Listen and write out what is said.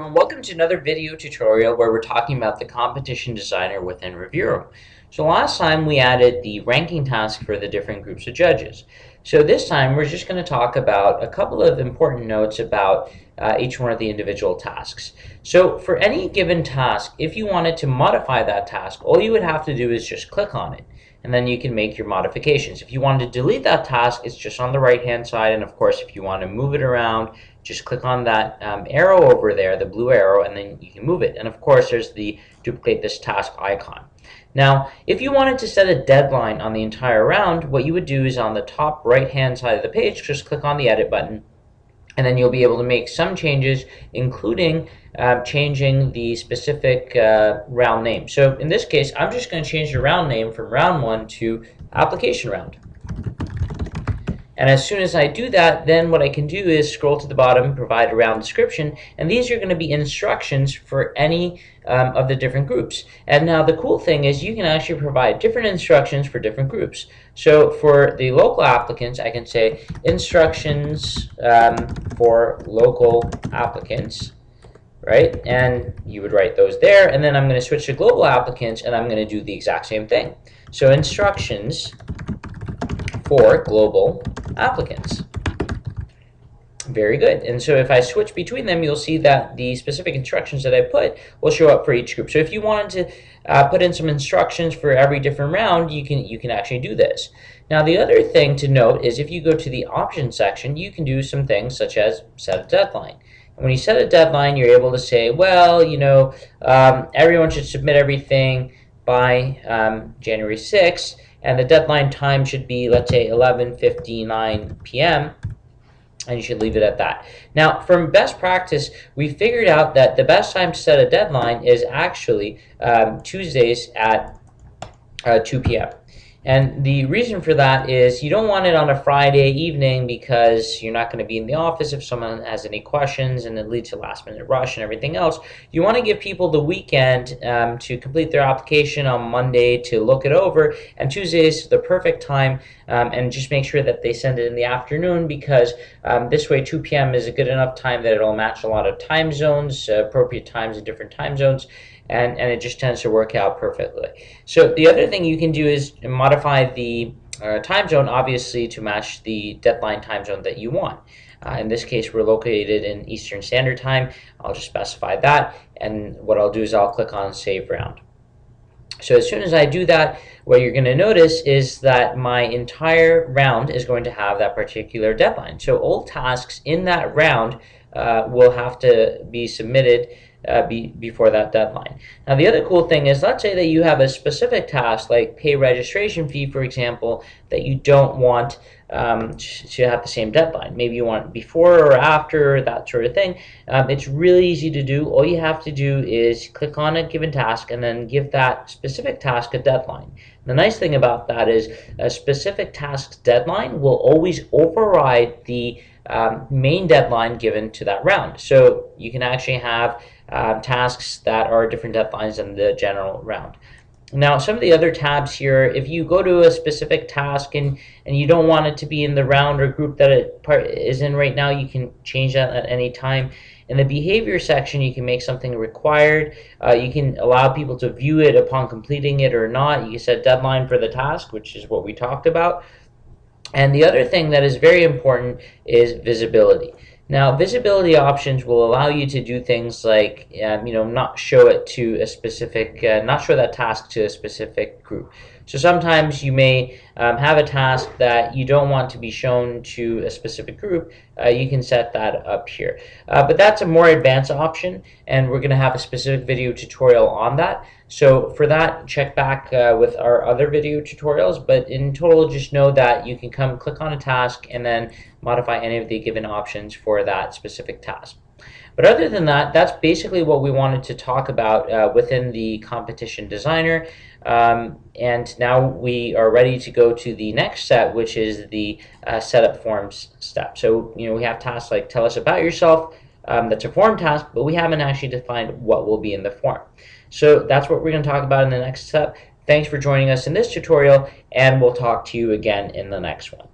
everyone, welcome to another video tutorial where we're talking about the competition designer within Review. So last time we added the ranking task for the different groups of judges. So this time we're just going to talk about a couple of important notes about each one of the individual tasks. So for any given task, if you wanted to modify that task, all you would have to do is just click on it, and then you can make your modifications. If you want to delete that task, it's just on the right hand side, and of course if you want to move it around, just click on that arrow over there, the blue arrow, and then you can move it. And of course there's the duplicate this task icon. Now if you wanted to set a deadline on the entire round, what you would do is on the top right hand side of the page, just click on the edit button, and then you'll be able to make some changes, including changing the specific round name. So in this case, I'm just going to change the round name from round 1 to application round. And as soon as I do that, then what I can do is scroll to the bottom, provide a round description, and these are going to be instructions for any of the different groups. And now the cool thing is you can actually provide different instructions for different groups. So for the local applicants, I can say instructions for local applicants, right? And you would write those there, and then I'm going to switch to global applicants, and I'm going to do the exact same thing. So instructions for global applicants. Very good. And so if I switch between them, you'll see that the specific instructions that I put will show up for each group. So if you wanted to put in some instructions for every different round, you can actually do this. Now the other thing to note is if you go to the options section, you can do some things such as set a deadline. And when you set a deadline, you're able to say, well, everyone should submit everything by January 6th. And the deadline time should be, let's say, 11:59 p.m., and you should leave it at that. Now, from best practice, we figured out that the best time to set a deadline is actually Tuesdays at 2 p.m. And the reason for that is you don't want it on a Friday evening because you're not going to be in the office if someone has any questions and it leads to last minute rush and everything else. You want to give people the weekend to complete their application on Monday to look it over, and Tuesday is the perfect time, and just make sure that they send it in the afternoon because this way 2 p.m. is a good enough time that it'll match a lot of time zones, appropriate times in different time zones. And it just tends to work out perfectly. So the other thing you can do is modify the time zone, obviously, to match the deadline time zone that you want. In this case, we're located in Eastern Standard Time. I'll just specify that, and what I'll do is I'll click on Save Round. So as soon as I do that, what you're going to notice is that my entire round is going to have that particular deadline. So all tasks in that round will have to be submitted before that deadline. Now the other cool thing is, let's say that you have a specific task like pay registration fee, for example, that you don't want to have the same deadline. Maybe you want before or after, that sort of thing. It's really easy to do. All you have to do is click on a given task and then give that specific task a deadline. The nice thing about that is a specific task's deadline will always override the main deadline given to that round. So you can actually have tasks that are different deadlines than the general round. Now some of the other tabs here, if you go to a specific task and you don't want it to be in the round or group that it is in right now, you can change that at any time. In the behavior section, you can make something required. You can allow people to view it upon completing it or not. You can set deadline for the task, which is what we talked about. And the other thing that is very important is visibility. Now, visibility options will allow you to do things like, not show it to a specific, not show that task to a specific group. So sometimes you may have a task that you don't want to be shown to a specific group. You can set that up here. But that's a more advanced option, and we're going to have a specific video tutorial on that. So for that, check back with our other video tutorials. But in total, just know that you can come click on a task and then modify any of the given options for that specific task. But other than that, that's basically what we wanted to talk about within the competition designer. And now we are ready to go to the next step, which is the setup forms step. So we have tasks like tell us about yourself. That's a form task, but we haven't actually defined what will be in the form. So that's what we're going to talk about in the next step. Thanks for joining us in this tutorial, and we'll talk to you again in the next one.